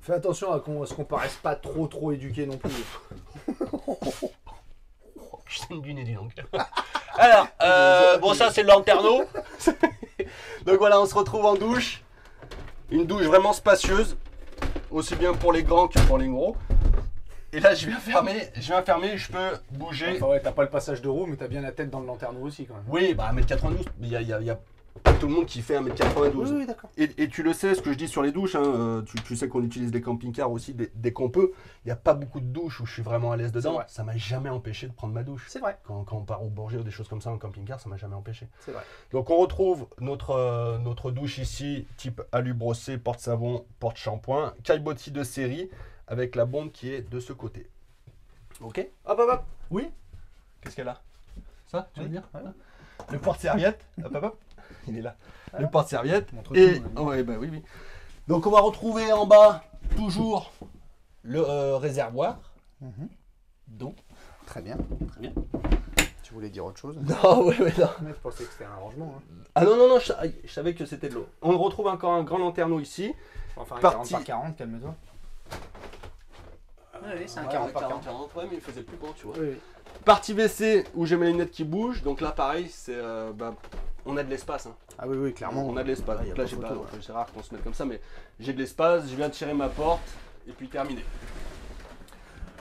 Fais attention à ce qu'on paraisse pas trop éduqué non plus. Je saigne du nez, dis donc. Alors, bon, ça, c'est le lanterneau. Donc voilà, on se retrouve en douche. Une douche vraiment spacieuse, aussi bien pour les grands que pour les gros. Et là, je viens fermer, je peux bouger. Enfin ouais, t'as pas le passage de roue, mais t'as bien la tête dans le lanterneau aussi quand même. Oui, bah 1m92, il y a pas tout le monde qui fait 1m92. Oui, d'accord. Et tu le sais, ce que je dis sur les douches, hein, tu sais qu'on utilise des camping-cars aussi dès qu'on peut. Il n'y a pas beaucoup de douches où je suis vraiment à l'aise dedans. vrai. Ça m'a jamais empêché de prendre ma douche. C'est vrai, Quand on part au Bourget ou des choses comme ça en camping-car, ça m'a jamais empêché. c'est vrai. Donc on retrouve notre douche ici, type alu brossé, porte-savon, porte-shampoing, caillebotis de série, avec la bombe qui est de ce côté. Ok? Hop. Oui? Qu'est-ce qu'elle a? Ça, tu veux Oui, dire? ouais. Le porte-serviette, hop, il est là. Voilà. Le porte-serviette. Montre Et, tout, ouais, bah oui. Donc on va retrouver en bas, toujours, le réservoir d'eau. Très bien. Très bien. Tu voulais dire autre chose? Non, ouais, non. Je pensais que c'était un rangement. Hein. Ah non, je savais que c'était de l'eau. On retrouve encore un grand lanterneau ici. On va faire un Parti. 40 par 40, calme-toi. Oui, c'est un 40 par 40. Ouais, mais il faisait plus grand, tu vois. Oui. Partie WC où j'ai mes lunettes qui bougent. Donc là, pareil, c'est, on a de l'espace. Hein. Ah oui, clairement. On a de l'espace. Ah, y a Donc là, pas j'ai photo, pas. ouais. C'est rare qu'on se mette comme ça, mais j'ai de l'espace. Je viens de tirer ma porte et puis terminé.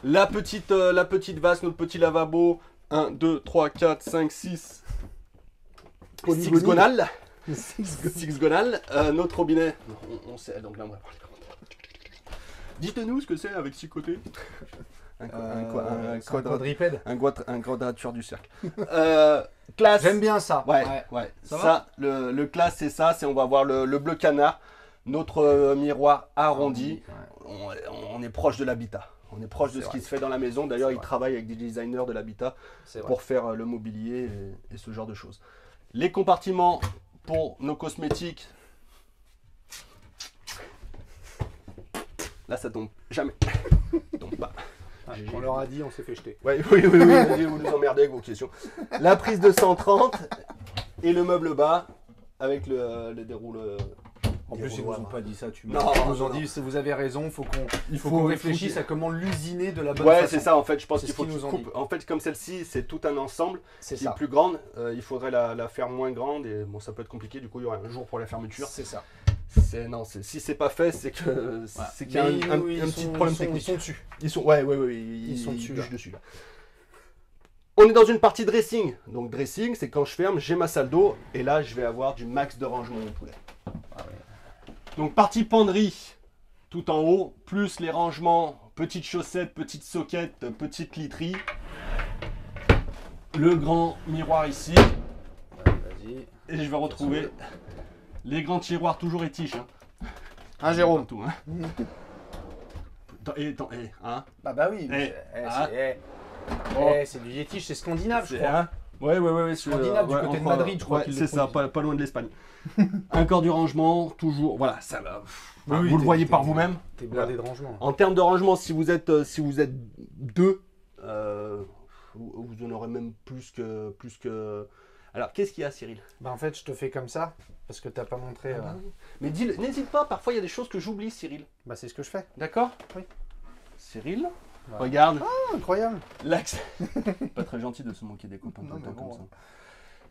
La petite vase, notre petit lavabo. 1, 2, 3, 4, 5, 6. Polygonal. Sixgonal. Sixgonal. Notre robinet. On sait, donc là, on va parler. Dites-nous ce que c'est avec 6 côtés. C'est un quadripède. Un quadrature du cercle. Classe. J'aime bien ça. Ouais. Ça Ça, le classe, c'est ça. C'est on va voir le bleu canard, notre miroir arrondi. Ouais. On est proche de l'habitat. On est proche de C'est ce vrai. qui se fait dans la maison. D'ailleurs, C'est ils vrai. travaillent avec des designers de l'habitat C'est vrai. pour faire le mobilier et ce genre de choses. Les compartiments pour nos cosmétiques. Là, ça tombe jamais. Ça tombe pas. On leur a dit, on s'est fait jeter. Ouais, oui, vas-y, vous nous emmerdez avec vos questions. La prise de 130 et le meuble bas avec le déroule. En plus, ils nous ont pas dit ça. Non, Ils nous ont non. dit, vous avez raison, il faut faut- qu'on il réfléchisse faut- à comment l'usiner de la bonne Ouais, façon. c'est ça en fait. Je pense C'est qu'il ce faut qu'ils qu'ils nous ont coupent. En fait, comme celle-ci, c'est tout un ensemble C'est qui ça. est plus grande. Il faudrait la faire moins grande et bon, ça peut être compliqué. Du coup, il y aurait un jour pour la fermeture. C'est ça. Si c'est pas fait, c'est que c'est qu'il y a Mais un ils petit sont- problème ils sont technique. dessus. Ils sont, ouais, Ils sont dessus, bûchent là. dessus là. On est dans une partie dressing. Donc dressing, c'est quand je ferme, j'ai ma salle d'eau et là, je vais avoir du max de rangement mon poulet. Ah ouais. Donc partie penderie, tout en haut, plus les rangements, petites chaussettes, petites soquettes, petites literies. Le grand miroir ici. Ouais, vas-y. Et je vais retrouver les grands tiroirs toujours étiches. Hein. Un Jérôme. Partout, hein. Hein. Bah oui. Ah. Oh. C'est du Yeti, c'est scandinave, je C'est crois. hein. Ouais. Scandinave, du côté de Madrid, je crois qu'il c'est le ça, produit. pas loin de l'Espagne. Encore du rangement, toujours. Voilà, ça va. Oui, Vous le t'es- voyez t'es- par vous-même. T'es blindé de rangement. En termes de rangement, si vous êtes deux, vous en aurez même plus que. Alors, qu'est-ce qu'il y a, Cyril? Bah en fait, je te fais comme ça, parce que t'as pas montré... Mais n'hésite pas, parfois il y a des choses que j'oublie, Cyril. Bah c'est ce que je fais. D'accord? Oui. Cyril, Voilà. regarde. Ah, incroyable. L'accès. Pas très gentil de se moquer des copains Non, tout le mais temps bon, comme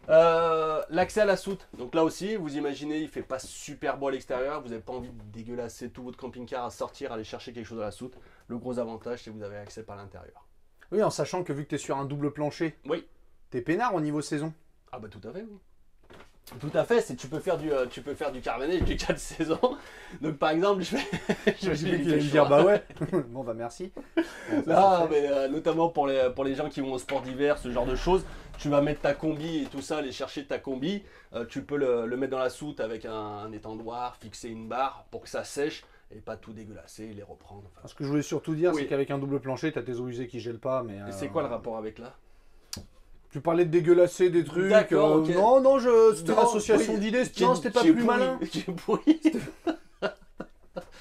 ça. L'accès à la soute. Donc là aussi, vous imaginez, il fait pas super beau à l'extérieur. Vous n'avez pas envie de dégueulasser tout votre camping-car à sortir, aller chercher quelque chose à la soute. Le gros avantage, c'est que vous avez accès par l'intérieur. Oui, en sachant que vu que t'es sur un double plancher, Oui. t'es peinard au niveau saison. Ah bah tout à fait, oui. Tout à fait, tu peux faire du caravané du 4 saisons. Donc par exemple, je vais J'ai vu qu'il allait me dire bah ouais. Bon bah merci. Bon, ça, Là, c'est fait. mais notamment pour les gens qui vont au sport d'hiver, ce genre de choses, tu vas mettre ta combi et tout ça, aller chercher ta combi, tu peux le mettre dans la soute avec un étendoir, fixer une barre pour que ça sèche et pas tout dégueulasser, les reprendre. Enfin, Ce que je voulais surtout dire, Oui. c'est qu'avec un double plancher, t'as tes eaux usées qui gèlent pas. Mais et c'est quoi le rapport avec là? Tu parlais de dégueulasser des trucs. D'accord, ok. Non, c'était Non, l'association oui, d'idées. qui est- Non, c'était pas qui est plus pourri, malin. qui est pourri.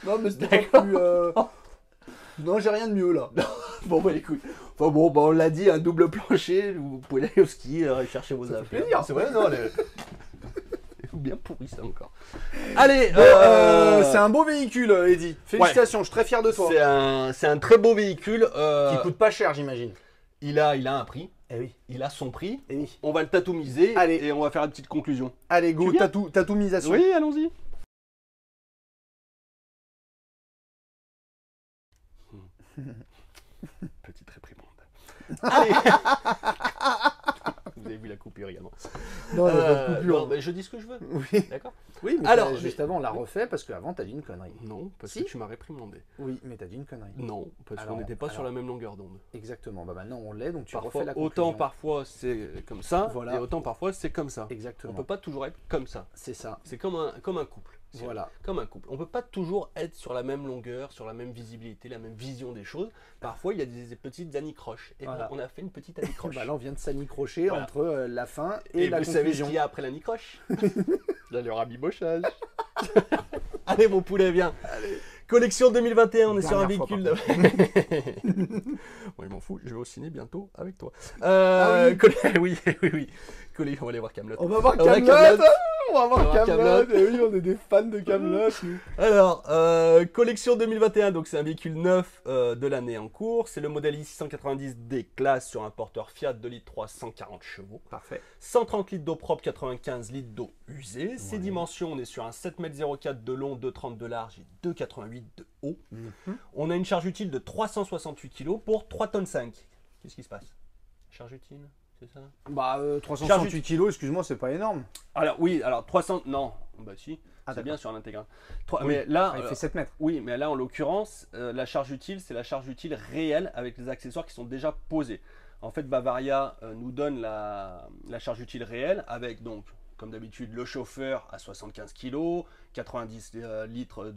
Non, mais c'était pas plus. Non, j'ai rien de mieux là. Bon bah écoute, enfin bon, bah, on l'a dit, un double plancher, vous pouvez aller au ski, chercher vos affaires. plaisir. C'est vrai, non, bien pourri ça encore. Allez, C'est un beau véhicule, Eddy. Félicitations, je suis très fier de toi. c'est un très beau véhicule. Qui coûte pas cher, j'imagine. Il a un prix, Eh oui. il a son prix. Eh oui. On va le tatoumiser Allez. et on va faire une petite conclusion. Allez, go, Tu viens tatoumisation. Oui, allons-y. Petite réprimande. Allez. Vous avez vu la coupure également. Non, il y a pas de coupure. non, mais je dis ce que je veux. Oui. D'accord? Oui, mais Alors, juste avant, on l'a refait parce qu'avant, t'as dit une connerie. Non, parce Si. que tu m'as réprimandé. Oui, mais t'as dit une connerie. Non, parce Alors, qu'on n'était pas sur alors. la même longueur d'onde. Exactement. Bah maintenant, on l'est, donc tu Parfois, refais la conclusion. autant parfois c'est comme ça, Voilà. et autant parfois c'est comme ça. On Exactement. peut pas toujours être comme ça. C'est ça. C'est comme un couple. C'est Voilà. Comme un couple. On peut pas toujours être sur la même longueur, sur la même visibilité, la même vision des choses. Parfois, il y a des petites anicroches. Et Voilà. on a fait une petite anicroche. Bah là, on vient de s'anicrocher Voilà. entre la fin et, Et la vous savez ce conclusion. qu'il y a après l'anicroche? Là, le rabibochage. Allez, mon poulet, viens. Collection 2021, on est sur un Dernière fois, véhicule. Bon, il m'en fout, je vais au ciné bientôt avec toi. Ah oui. Oui, oui. On va aller voir Kaamelott. On va voir On va Kaamelott. Kaamelott. On va On va voir voir Kaamelott. Kaamelott. Eh oui, on est des fans de Kaamelott. nous. Alors, collection 2021, donc c'est un véhicule neuf de l'année en cours. C'est le modèle i690 D-Class sur un porteur Fiat 2 litres 3, 140 chevaux. Parfait. 130 litres d'eau propre, 95 litres d'eau usée. Ses dimensions, on est sur un 7,04 m de long, 2,30 m de large et 2,88 de haut. On a une charge utile de 368 kg pour 3,5 tonnes. Qu'est-ce qui se passe? Charge utile, c'est ça? Bah, 368 kilos, excuse-moi, c'est pas énorme. Alors oui, alors 300, non, bah si, Ah, c'est d'accord. bien sur l'intégral. Oui. Mais là, Ah, il fait 7 mètres. oui, mais là en l'occurrence, la charge utile, c'est la charge utile réelle avec les accessoires qui sont déjà posés. En fait, Bavaria nous donne la charge utile réelle avec donc, comme d'habitude, le chauffeur à 75 kg, 90 litres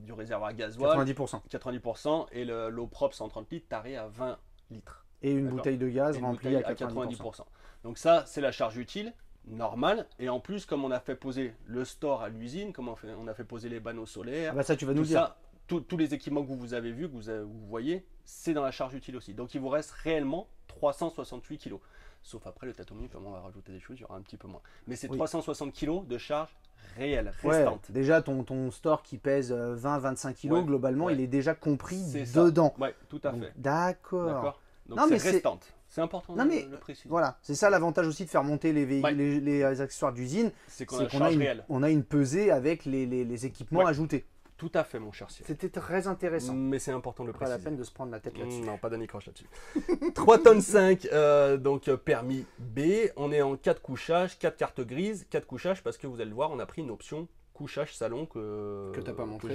du réservoir gasoil, 90%. 90% et l'eau propre 130 litres tarée à 20 litres. Et une D'accord. bouteille de gaz Et une remplie bouteille à 90%. Donc ça, c'est la charge utile normale. Et en plus, comme on a fait poser le store à l'usine, comme on a fait poser les panneaux solaires, Ah bah ça, tu vas nous tout le dire. ça, tous les équipements que vous avez vus, vous voyez, c'est dans la charge utile aussi. Donc il vous reste réellement 368 kg. Sauf après le Tatooine, comme on va rajouter des choses, il y aura un petit peu moins. Mais c'est 360 kg de charge réelle, restante. Déjà, ton store qui pèse 20-25 kg, globalement, il est déjà compris dedans. Oui, tout à fait. D'accord. Donc c'est restante. C'est important de le préciser. Voilà, c'est ça l'avantage aussi de faire monter les accessoires d'usine. C'est qu'on a une pesée avec les équipements ajoutés. Tout à fait, mon cher Cyril. C'était très intéressant. Mais c'est important de le préciser. Pas la peine de se prendre la tête là-dessus. Non, pas d'anicroche là-dessus. 3 tonnes 5, donc permis B. On est en 4 couchages, 4 cartes grises, 4 couchages parce que vous allez le voir, on a pris une option couchage salon que tu n'as pas montré,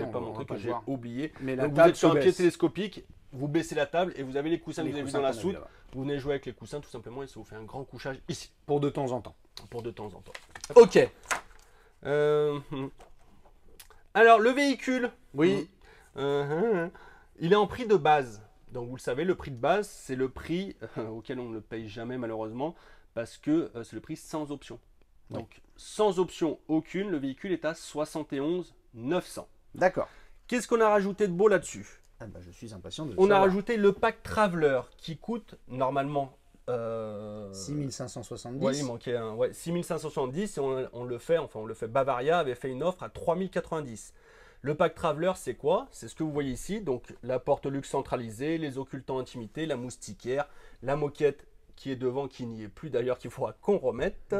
que j'ai oublié. Mais donc vous êtes sur un pied télescopique, vous baissez la table et vous avez les coussins que vous avez vus dans la soute. Vous venez jouer avec les coussins tout simplement et ça vous fait un grand couchage ici. Pour de temps en temps. Ok. Alors, le véhicule, oui, il est en prix de base. Donc, vous le savez, le prix de base, c'est le prix auquel on ne le paye jamais, malheureusement, parce que c'est le prix sans option. Donc, sans option aucune, le véhicule est à 71 900. D'accord. Qu'est-ce qu'on a rajouté de beau là-dessus? Je suis impatient de le On savoir. a rajouté le pack Traveler qui coûte normalement 6570. Ouais, il manquait un. Ouais, 6570 et on le fait, Bavaria avait fait une offre à 3090. Le pack Traveler, c'est quoi? C'est ce que vous voyez ici. Donc la porte luxe centralisée, les occultants intimité, la moustiquaire, la moquette qui est devant, qui n'y est plus d'ailleurs, qu'il faudra qu'on remette.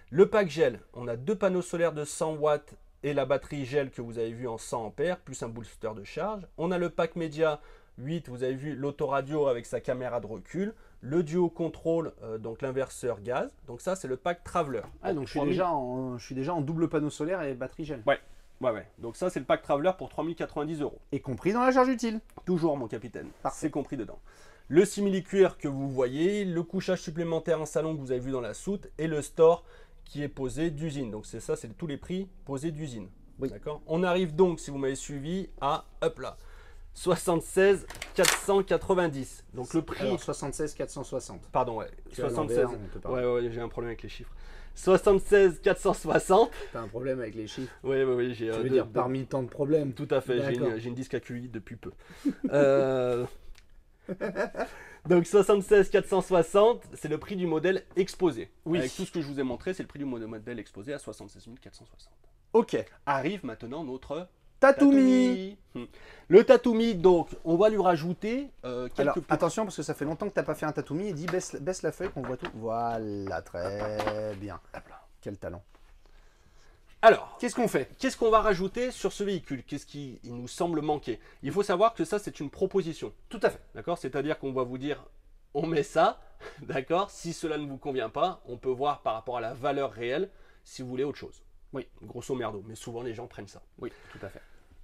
Le pack gel, on a 2 panneaux solaires de 100 watts et la batterie gel que vous avez vu en 100 ampères, plus un booster de charge. On a le pack média 8, vous avez vu l'autoradio avec sa caméra de recul, le duo contrôle, donc l'inverseur gaz. Donc ça, c'est le pack Traveler. Donc je suis déjà en double panneau solaire et batterie gel. Ouais. Donc ça, c'est le pack Traveler pour 3090 €. Et compris dans la charge utile. Toujours, mon capitaine. C'est compris dedans. Le simili-cuir que vous voyez, le couchage supplémentaire en salon que vous avez vu dans la soute et le store qui est posé d'usine. Donc c'est ça, c'est tous les prix posés d'usine. Oui. D'accord. On arrive donc, si vous m'avez suivi, à, hop là, 76 490. Donc le prix. Alors, 76 460. Pardon, ouais. 76. Ouais, j'ai un problème avec les chiffres. 76 460. T'as un problème avec les chiffres? Oui, j'ai. Je veux dire, parmi tant de problèmes. Tout à fait, j'ai une dyscalculie depuis peu. Donc 76 460, c'est le prix du modèle exposé. Oui. Avec tout ce que je vous ai montré, c'est le prix du modèle exposé à 76 460. Ok. Arrive maintenant notre Tatooine. Le Tatooine, donc, on va lui rajouter quelques... Alors, attention, parce que ça fait longtemps que tu n'as pas fait un Tatooine. Et dis, baisse la feuille qu'on voit tout. Voilà, très bien. Quel talent. Alors, qu'est-ce qu'on fait? Qu'est-ce qu'on va rajouter sur ce véhicule? Qu'est-ce qui nous semble manquer? Il faut savoir que ça, c'est une proposition. Tout à fait. D'accord? C'est-à-dire qu'on va vous dire, on met ça, d'accord? Si cela ne vous convient pas, on peut voir par rapport à la valeur réelle si vous voulez autre chose. Oui. Grosso merdo. Mais souvent, les gens prennent ça. Oui, tout à fait.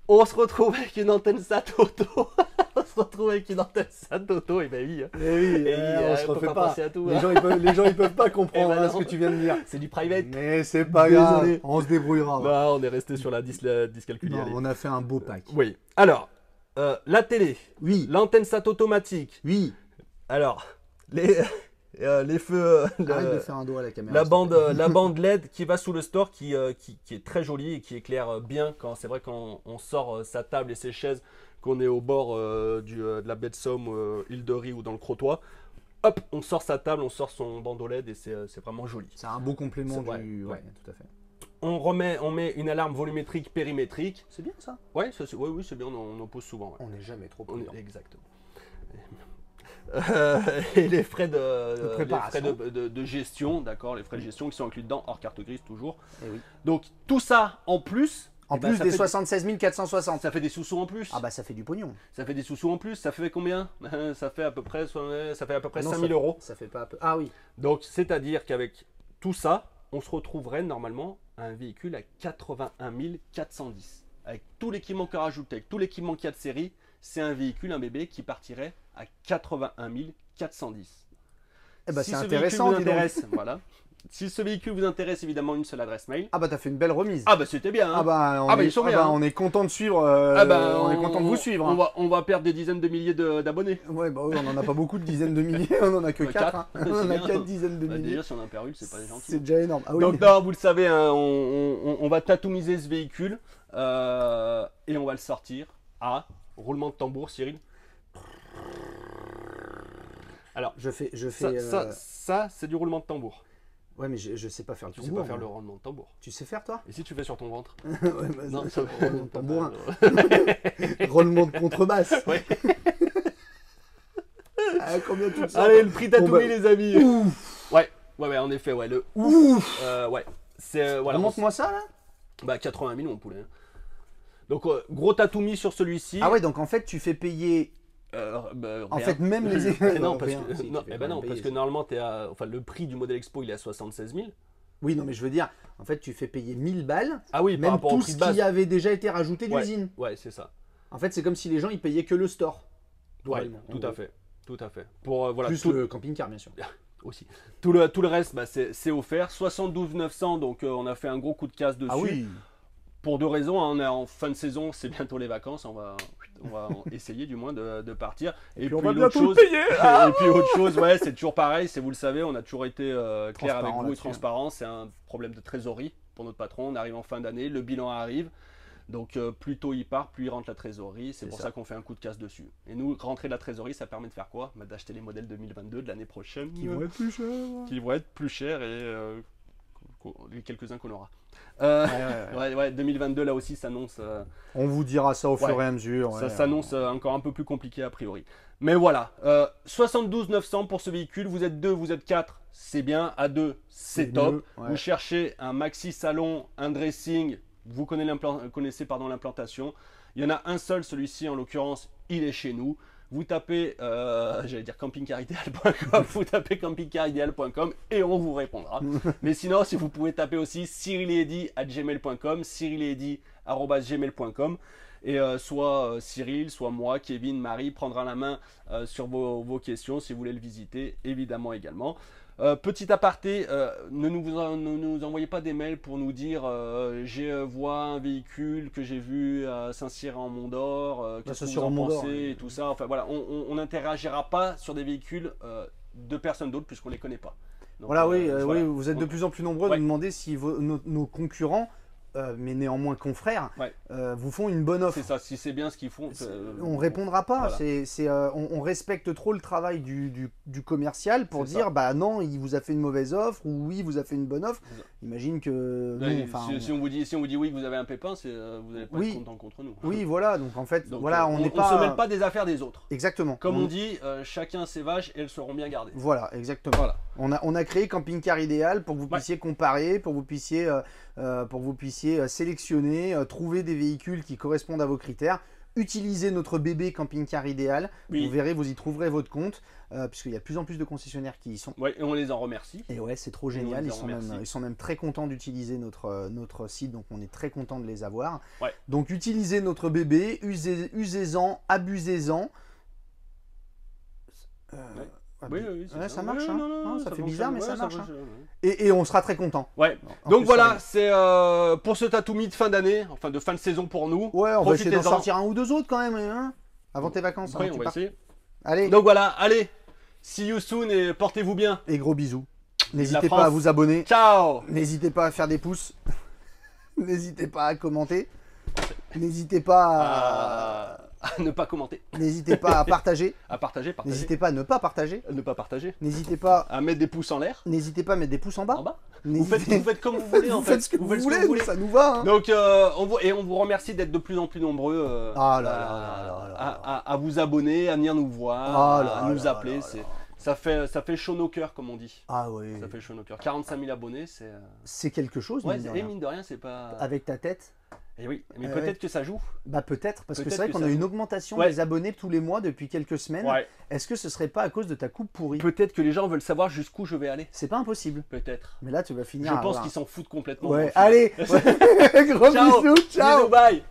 On se retrouve avec une antenne SAT auto. On se retrouve avec une antenne SAT auto, et ben oui. On se refait pas. À tout, les gens ils peuvent pas comprendre ce que tu viens de dire. C'est du private. Mais c'est pas grave, on se débrouillera. Non, on est resté sur la dyscalculie. On a fait un beau pack. Oui. Alors, la télé. Oui. L'antenne SAT automatique. Oui. Alors, les feux, arrête de faire un doigt à la caméra. la bande LED qui va sous le store qui est très jolie et qui éclaire bien c'est vrai quand on sort sa table et ses chaises, qu'on est au bord de la baie de Somme, île de Ré ou dans le Crotoy. Hop, on sort sa table, on sort son bandeau LED et c'est vraiment joli. C'est un beau complément du... Ouais, tout à fait. On met une alarme volumétrique périmétrique. C'est bien ça? Ouais, oui, c'est bien, on en pose souvent. Ouais. On n'est jamais trop prudent. Exactement. Et les frais de gestion, d'accord, les frais de gestion qui sont inclus dedans, hors carte grise toujours. Et oui. Donc tout ça en plus. En plus des 76 460. Ça fait des sous-sous en plus. Ah bah ça fait du pognon. Ça fait des sous-sous en plus. Ça fait combien? Ça fait à peu près 5 000 €. Ça fait pas un peu. Ah oui. Donc c'est-à-dire qu'avec tout ça, on se retrouverait normalement à un véhicule à 81 410. Avec tout l'équipement qu'on rajoute, avec tout l'équipement qu'il y a de série, c'est un véhicule, un bébé qui partirait à 81 410. Eh ben, si c'est ce intéressant, véhicule vous intéresse, voilà. Si ce véhicule vous intéresse, évidemment, une seule adresse mail. Ah bah t'as fait une belle remise. Ah bah c'était bien. Hein. Ils sont bien. On est content de suivre. On est content de vous suivre. On va perdre des dizaines de milliers d'abonnés. Ouais, bah on en a pas beaucoup de dizaines de milliers. On en a que 4. On en a 4 dizaines de milliers. Déjà si on en perd une, c'est pas gentil. C'est déjà énorme. Ah, oui. Donc non, vous le savez, hein, on va tatoumiser ce véhicule et on va le sortir Ah, roulement de tambour, Cyril. Alors, Je fais. ça c'est du roulement de tambour. Ouais, mais je sais pas faire le Tu sais tambour. pas faire le moi. roulement de tambour. Tu sais faire, toi? Et si tu fais sur ton ventre? Ouais, bah, Non, ça, ça- roulement de tambourin. Roulement de contrebasse. Ouais. Ah, combien tout ça? Allez, le prix Tatoumi, Bon, bah, les amis. Ouais, en effet, ouais, le Ouf. ouais. C'est voilà. Montre-moi ça, là. Bah 80 000 mon poulet. Donc gros Tatoumi sur celui-ci. Ah ouais, donc en fait, tu fais payer. En Rien. fait, même les. Non, parce Rien, que, si, tu non, fais eh quand ben même non, payer, parce que ça. normalement enfin le prix du modèle Expo il est à 76 000. Oui, non, mais je veux dire, en fait, tu fais payer 1000 balles, Ah oui, par même rapport au tout prix ce de base. qui avait déjà été rajouté Ouais. d'usine. Ouais, c'est ça. En fait, c'est comme si les gens ils payaient que le store. Ouais, Globalement, en tout à gros. fait. Tout à fait. Pour voilà Plus tout le camping-car, bien sûr. aussi. Tout le reste bah, c'est offert 72 900 donc on a fait un gros coup de casse dessus. Ah oui. Pour deux raisons, hein. On est en fin de saison, c'est bientôt les vacances, on va essayer du moins de partir. Et puis, on va l'autre bientôt chose, le payer. et puis autre chose, ouais, c'est toujours pareil, c'est vous le savez, on a toujours été clair avec Transparent vous et là-dessus. transparent. C'est un problème de trésorerie pour notre patron. On arrive en fin d'année, le bilan arrive. Donc plus tôt il part, plus il rentre la trésorerie. C'est pour ça qu'on fait un coup de casse dessus. Et nous, rentrer de la trésorerie, ça permet de faire quoi? Bah, d'acheter les modèles 2022 de l'année prochaine. Qui vont être plus chers. Qui vont être plus chers et les quelques-uns qu'on aura. Ouais, 2022 là aussi s'annonce. On vous dira ça au Ouais. fur et à mesure. Ça ouais. s'annonce encore un peu plus compliqué a priori. Mais voilà, 72 900 pour ce véhicule. Vous êtes 2, vous êtes 4, c'est bien. À 2, c'est top. mieux, ouais. Vous cherchez un maxi salon, un dressing. Vous connaissez l'implantation. Il y en a un seul, celui-ci en l'occurrence, il est chez nous. Vous tapez, j'allais dire campingcarideal.com, vous tapez campingcarideal.com et on vous répondra. Mais sinon, si vous pouvez taper aussi cyrileddy@gmail.com, cyrileddy@gmail.com. Et soit Cyril, soit moi, Kevin, Marie prendra la main sur vos questions si vous voulez le visiter, évidemment également. Petit aparté, ne nous envoyez pas des mails pour nous dire j'ai vois un véhicule que j'ai vu à Saint-Cyr-en-Mont-d'Or, qu'est-ce que vous en Saint-Cyr-en-Mont-d'or, pensez oui. et tout ça. Enfin voilà, on n'interagira pas sur des véhicules de personnes d'autres puisqu'on les connaît pas. Donc, Voilà, oui, voilà. oui, vous êtes de plus en plus nombreux à Ouais. nous demander si nos concurrents, mais néanmoins confrères, Ouais. vous font une bonne offre. C'est ça, si c'est bien ce qu'ils font. On répondra pas. Voilà. On respecte trop le travail du commercial pour C'est dire ça. bah non, il vous a fait une mauvaise offre ou oui, il vous a fait une bonne offre. C'est ça. Imagine que Ouais, nous, enfin, si on vous dit oui que vous avez un pépin, vous n'allez pas Oui. être content contre nous. oui, voilà. Donc en fait, Donc, voilà, on n'est ne pas se mêle pas des affaires des autres. exactement. Comme on dit, chacun ses vaches et elles seront bien gardées. Voilà, exactement. Voilà. On a créé Camping Car Idéal pour que vous Ouais. puissiez comparer, pour que vous puissiez sélectionner, trouver des véhicules qui correspondent à vos critères. Utilisez notre bébé Camping Car Idéal. Oui. Vous verrez, vous y trouverez votre compte, puisqu'il y a de plus en plus de concessionnaires qui y sont. Ouais, et on les en remercie. Et ouais, c'est trop Et on génial. les Ils en sont, remercie. ils sont même très contents d'utiliser notre site, donc on est très content de les avoir. Ouais. Donc utilisez notre bébé, usez-en, abusez-en. Oui, c'est Ouais, ça marche, hein. Non, ça fait bizarre, mais ça marche, hein. fonctionne, Et on sera très content. Ouais. En Donc plus, voilà, ça- c'est pour ce Tatoumi de fin d'année, enfin de fin de saison pour nous. Ouais, on va essayer d'en Profitez-en. sortir un ou deux autres quand même, hein, avant tes vacances. Ouais, hein, on tu va pars. essayer. Allez, Donc voilà, allez, see you soon et portez-vous bien. et gros bisous. N'hésitez La pas à France. vous abonner. Ciao. N'hésitez pas à faire des pouces. N'hésitez pas à commenter. N'hésitez pas À ne pas commenter, N'hésitez pas à partager. à partager. N'hésitez pas à ne pas partager. À ne pas partager, N'hésitez pas, à mettre des pouces en l'air, n'hésitez pas à mettre des pouces en bas. en bas. Vous N'hésitez- faites comme vous voulez en vous fait. faites ce que vous faites voulez, ça nous va. hein. Donc on vous remercie d'être de plus en plus nombreux Ah là là là là là. à vous abonner, à venir nous voir, Ah là à nous là appeler. là Ça fait chaud nos cœurs comme on dit. Ah oui. Ça fait chaud nos cœurs. 45 000 abonnés, c'est. C'est quelque chose, Ouais, mine de et rien. mine de rien, c'est pas. Avec ta tête. Et oui, mais Ouais. peut-être que ça joue. Bah peut-être, parce que Peut-être c'est vrai que qu'on ça a une joue. augmentation Ouais. des abonnés tous les mois depuis quelques semaines. Ouais. Est-ce que ce serait pas à cause de ta coupe pourrie? Peut-être que les gens veulent savoir jusqu'où je vais aller. C'est pas impossible. Peut-être. Mais là, tu vas finir. Je à pense avoir- qu'ils s'en foutent complètement. Ouais, au final. allez. Gros Ciao. bisous, ciao. Bisous, bye.